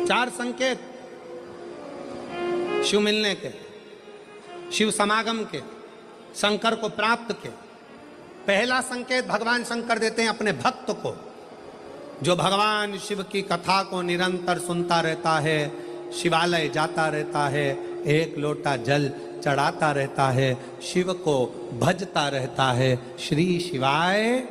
4 संकेत शिव मिलने के, शिव समागम के, शंकर को प्राप्त के। पहला संकेत भगवान शंकर देते हैं अपने भक्त को, जो भगवान शिव की कथा को निरंतर सुनता रहता है, शिवालय जाता रहता है, एक लोटा जल चढ़ाता रहता है, शिव को भजता रहता है, श्री शिवाय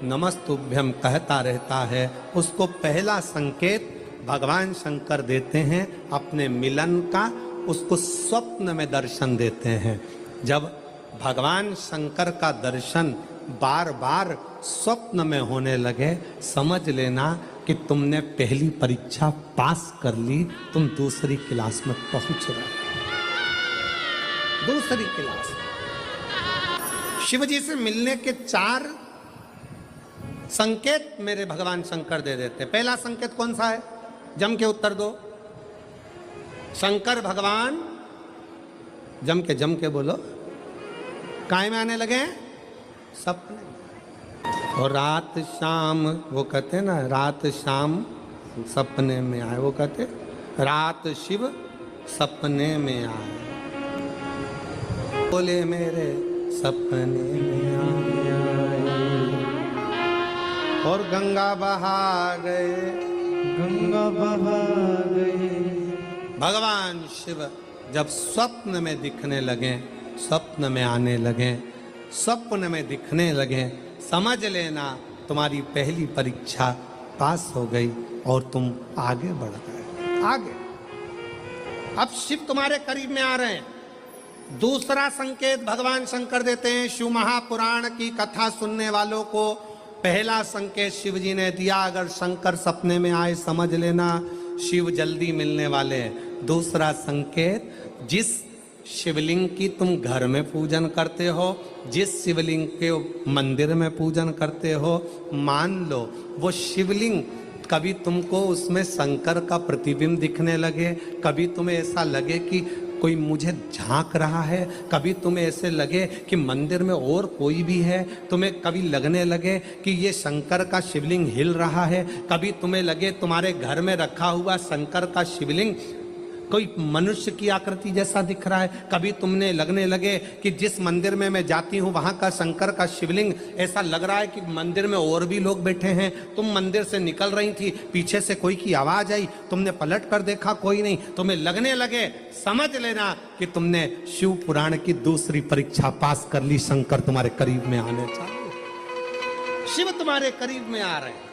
नमस्तुभ्यम कहता रहता है, उसको पहला संकेत भगवान शंकर देते हैं अपने मिलन का, उसको स्वप्न में दर्शन देते हैं। जब भगवान शंकर का दर्शन बार बार स्वप्न में होने लगे, समझ लेना कि तुमने पहली परीक्षा पास कर ली, तुम दूसरी क्लास में पहुंच रहे। दूसरी क्लास। शिव जी से मिलने के 4 संकेत मेरे भगवान शंकर दे देते। पहला संकेत कौन सा है? जम के उत्तर दो। शंकर भगवान जम के बोलो, काय में आने लगे? सपने। और रात शाम, वो कहते हैं ना, रात शाम सपने में आए, वो कहते रात शिव सपने में आए, बोले मेरे सपने में आए, और गंगा बहा गए, गंगा बहा गए। भगवान शिव जब स्वप्न में दिखने लगे, स्वप्न में आने लगे, स्वप्न में दिखने लगे, समझ लेना तुम्हारी पहली परीक्षा पास हो गई और तुम आगे बढ़ गए। आगे अब शिव तुम्हारे करीब में आ रहे हैं। दूसरा संकेत भगवान शंकर देते हैं शिव महापुराण की कथा सुनने वालों को। पहला संकेत शिव जी ने दिया, अगर शंकर सपने में आए समझ लेना शिव जल्दी मिलने वाले हैं। दूसरा संकेत, जिस शिवलिंग की तुम घर में पूजन करते हो, जिस शिवलिंग के मंदिर में पूजन करते हो, मान लो वो शिवलिंग कभी तुमको उसमें शंकर का प्रतिबिंब दिखने लगे, कभी तुम्हें ऐसा लगे कि कोई मुझे झांक रहा है, कभी तुम्हें ऐसे लगे कि मंदिर में और कोई भी है, तुम्हें कभी लगने लगे कि ये शंकर का शिवलिंग हिल रहा है, कभी तुम्हें लगे तुम्हारे घर में रखा हुआ शंकर का शिवलिंग कोई मनुष्य की आकृति जैसा दिख रहा है, कभी तुमने लगने लगे कि जिस मंदिर में मैं जाती हूँ वहाँ का शंकर का शिवलिंग ऐसा लग रहा है कि मंदिर में और भी लोग बैठे हैं। तुम मंदिर से निकल रही थी, पीछे से कोई की आवाज आई, तुमने पलट कर देखा कोई नहीं, तुम्हें लगने लगे, समझ लेना कि तुमने शिव पुराण की दूसरी परीक्षा पास कर ली। शंकर तुम्हारे करीब में आने चाहिए, शिव तुम्हारे करीब में आ रहे हैं,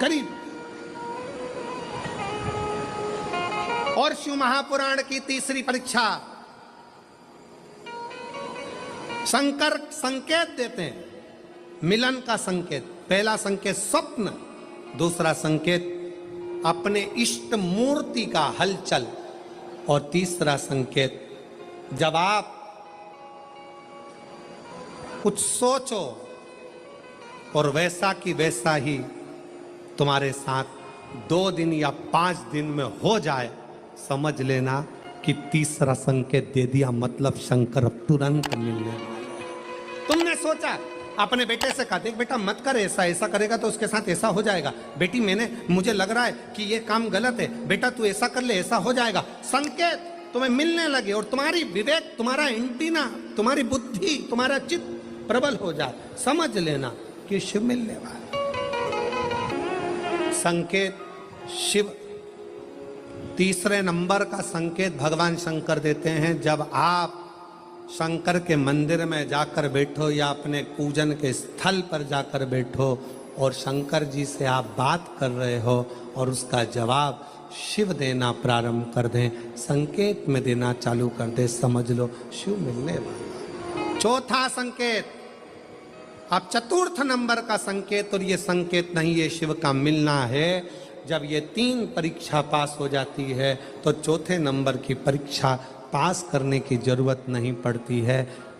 करीब। और शिव महापुराण की तीसरी परीक्षा, शंकर संकेत देते हैं मिलन का संकेत। पहला संकेत स्वप्न, दूसरा संकेत अपने इष्ट मूर्ति का हलचल, और तीसरा संकेत जब आप कुछ सोचो और वैसा की वैसा ही तुम्हारे साथ 2 दिन या 5 दिन में हो जाए, समझ लेना कि तीसरा संकेत दे दिया, मतलब शंकर अब तुरंत मिलने वाला है। तुमने सोचा, अपने बेटे से कहा, देख बेटा मत कर ऐसा, ऐसा करेगा तो उसके साथ ऐसा हो जाएगा। बेटी मुझे लग रहा है कि ये काम गलत है, बेटा तू ऐसा कर ले, ऐसा हो जाएगा। संकेत तुम्हें मिलने लगे और तुम्हारी विवेक, तुम्हारा एंटीना, तुम्हारी बुद्धि, तुम्हारा चित्त प्रबल हो जाए, समझ लेना कि शिव मिलने वाला। संकेत शिव। तीसरे नंबर का संकेत भगवान शंकर देते हैं, जब आप शंकर के मंदिर में जाकर बैठो या अपने पूजन के स्थल पर जाकर बैठो और शंकर जी से आप बात कर रहे हो और उसका जवाब शिव देना प्रारंभ कर दें, संकेत में देना चालू कर दे, समझ लो शिव मिलने वाला। चौथा संकेत, अब चतुर्थ नंबर का संकेत, और ये संकेत नहीं, ये शिव का मिलना है। जब ये 3 परीक्षा पास हो जाती है तो चौथे नंबर की परीक्षा पास करने की जरूरत नहीं पड़ती है।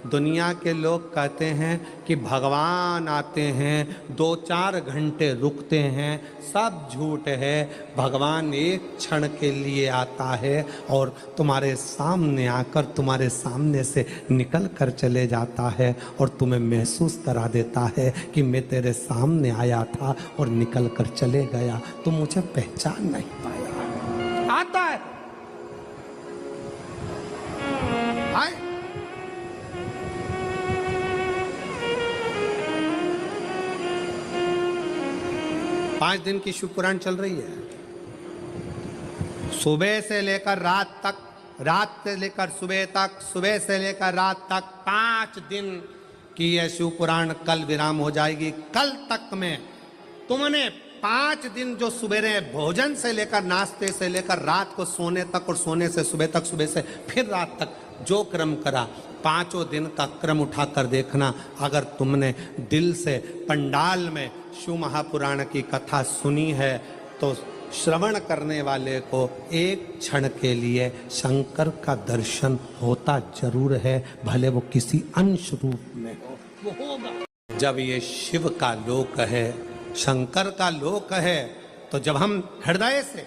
दुनिया के लोग कहते हैं कि भगवान आते हैं 2-4 घंटे रुकते हैं, सब झूठ है। भगवान एक क्षण के लिए आता है और तुम्हारे सामने आकर तुम्हारे सामने से निकल कर चले जाता है और तुम्हें महसूस करा देता है कि मैं तेरे सामने आया था और निकल कर चले गया, तुम मुझे पहचान नहीं पाया। आता है, आए। पांच दिन की शिव पुराण चल रही है, सुबह से लेकर रात तक, रात से लेकर सुबह तक, सुबह से लेकर रात तक 5 दिन की यह शिव पुराण कल विराम हो जाएगी। कल तक में तुमने 5 दिन जो सवेरे भोजन से लेकर नाश्ते से लेकर रात को सोने तक और सोने से सुबह तक, सुबह से फिर रात तक जो क्रम करा, 5 दिन का क्रम उठाकर देखना। अगर तुमने दिल से पंडाल में शिव महापुराण की कथा सुनी है तो श्रवण करने वाले को एक क्षण के लिए शंकर का दर्शन होता जरूर है, भले वो किसी अंश रूप में हो, वो होगा। जब ये शिव का लोक है, शंकर का लोक है, तो जब हम हृदय से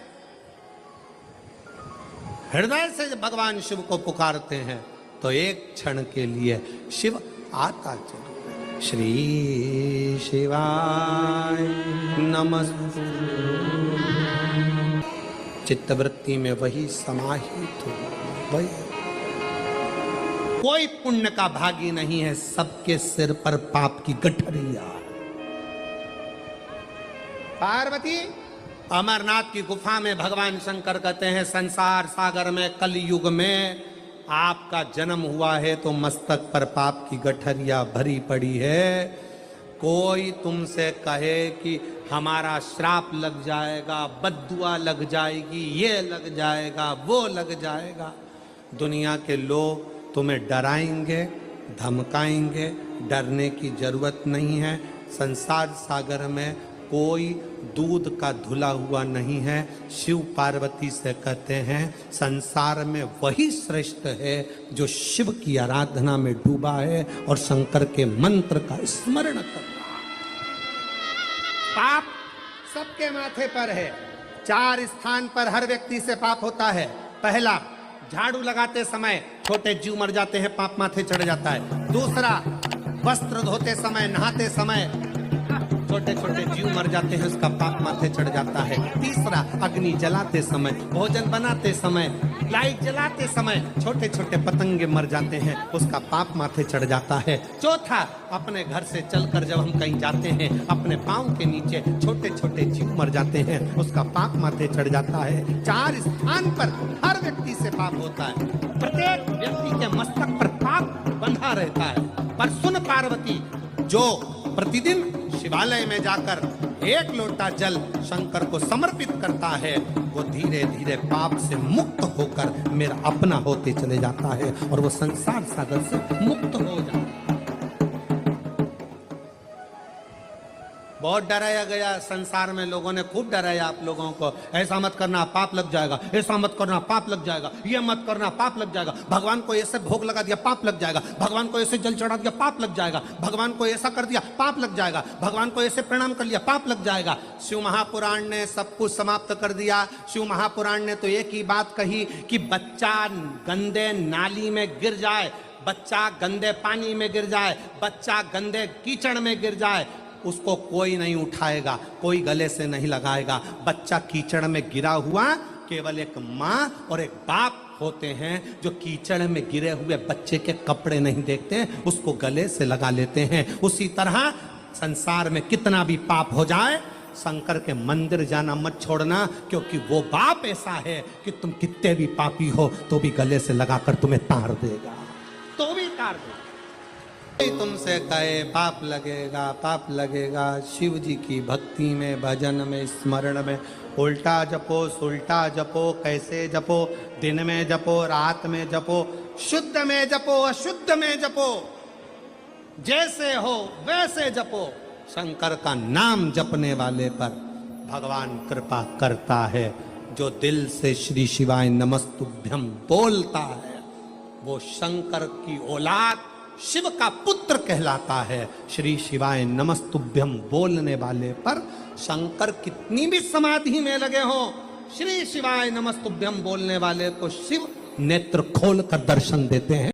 भगवान शिव को पुकारते हैं तो एक क्षण के लिए शिव आता जरूर है। श्री शिवाय नमस्तु। चित्तवृत्ति में वही समाहित हो, वही। कोई पुण्य का भागी नहीं है, सबके सिर पर पाप की गठरिया। पार्वती अमरनाथ की गुफा में भगवान शंकर कहते हैं, संसार सागर में कलयुग में आपका जन्म हुआ है तो मस्तक पर पाप की गठरिया भरी पड़ी है। कोई तुमसे कहे कि हमारा श्राप लग जाएगा, बद्दुआ लग जाएगी, ये लग जाएगा, वो लग जाएगा, दुनिया के लोग तुम्हें डराएंगे, धमकाएंगे। डरने की जरूरत नहीं है। संसार सागर में कोई दूध का धुला हुआ नहीं है। शिव पार्वती से कहते हैं, संसार में वही श्रेष्ठ है जो शिव की आराधना में डूबा है और शंकर के मंत्र का स्मरण कर रहा है। पाप सबके माथे पर है। 4 स्थान पर हर व्यक्ति से पाप होता है। पहला, झाड़ू लगाते समय छोटे जीव मर जाते हैं, पाप माथे चढ़ जाता है। दूसरा, वस्त्र धोते समय, नहाते समय छोटे छोटे जीव मर जाते हैं, उसका पाप माथे चढ़ जाता है। तीसरा, अग्नि जलाते समय, भोजन बनाते समय, लाइट जलाते समय छोटे छोटे पतंगे मर जाते हैं, उसका पाप माथे चढ़ जाता है। चौथा, अपने घर से चलकर जब हम कहीं जाते हैं, अपने पाँव के नीचे छोटे छोटे जीव मर जाते हैं, उसका पाप माथे चढ़ जाता है। 4 स्थान पर हर व्यक्ति से पाप होता है। प्रत्येक व्यक्ति के मस्तक पर पाप बंधा रहता है। पर सुन पार्वती, जो प्रतिदिन शिवालय में जाकर 1 लोटा जल शंकर को समर्पित करता है, वो धीरे धीरे पाप से मुक्त होकर मेरा अपना होते चले जाता है और वो संसार सागर से मुक्त हो जाता है। बहुत डराया गया संसार में, लोगों ने खूब डराया आप लोगों को। ऐसा मत करना पाप लग जाएगा, ऐसा मत करना पाप लग जाएगा, ये मत करना पाप लग जाएगा, भगवान को ऐसे भोग लगा दिया पाप लग जाएगा, भगवान को ऐसे जल चढ़ा दिया पाप लग जाएगा, भगवान को ऐसा कर दिया पाप लग जाएगा, भगवान को ऐसे प्रणाम कर लिया पाप लग जाएगा। शिव महापुराण ने सब कुछ समाप्त कर दिया। शिव महापुराण ने तो एक ही बात कही कि बच्चा गंदे नाली में गिर जाए, बच्चा गंदे पानी में गिर जाए, बच्चा गंदे कीचड़ में गिर जाए, उसको कोई नहीं उठाएगा, कोई गले से नहीं लगाएगा। बच्चा कीचड़ में गिरा हुआ, केवल एक माँ और एक बाप होते हैं जो कीचड़ में गिरे हुए बच्चे के कपड़े नहीं देखते, उसको गले से लगा लेते हैं। उसी तरह संसार में कितना भी पाप हो जाए, शंकर के मंदिर जाना मत छोड़ना, क्योंकि वो बाप ऐसा है कि तुम कितने भी पापी हो तो भी गले से लगाकर तुम्हें तार देगा, तो भी तार देगा। तुमसे कहे पाप लगेगा, पाप लगेगा, शिव जी की भक्ति में, भजन में, स्मरण में उल्टा जपो, सुल्टा जपो, कैसे जपो, दिन में जपो, रात में जपो, शुद्ध में जपो, अशुद्ध में जपो, जैसे हो वैसे जपो। शंकर का नाम जपने वाले पर भगवान कृपा करता है। जो दिल से श्री शिवाय नमस्तुभ्यम बोलता है, वो शंकर की औलाद शिव का पुत्र कहलाता है। श्री शिवाय नमस्तुभ्यम बोलने वाले पर शंकर कितनी भी समाधि में लगे हो, श्री शिवाय नमस्तुभ्यम बोलने वाले को शिव नेत्र खोल कर दर्शन देते हैं।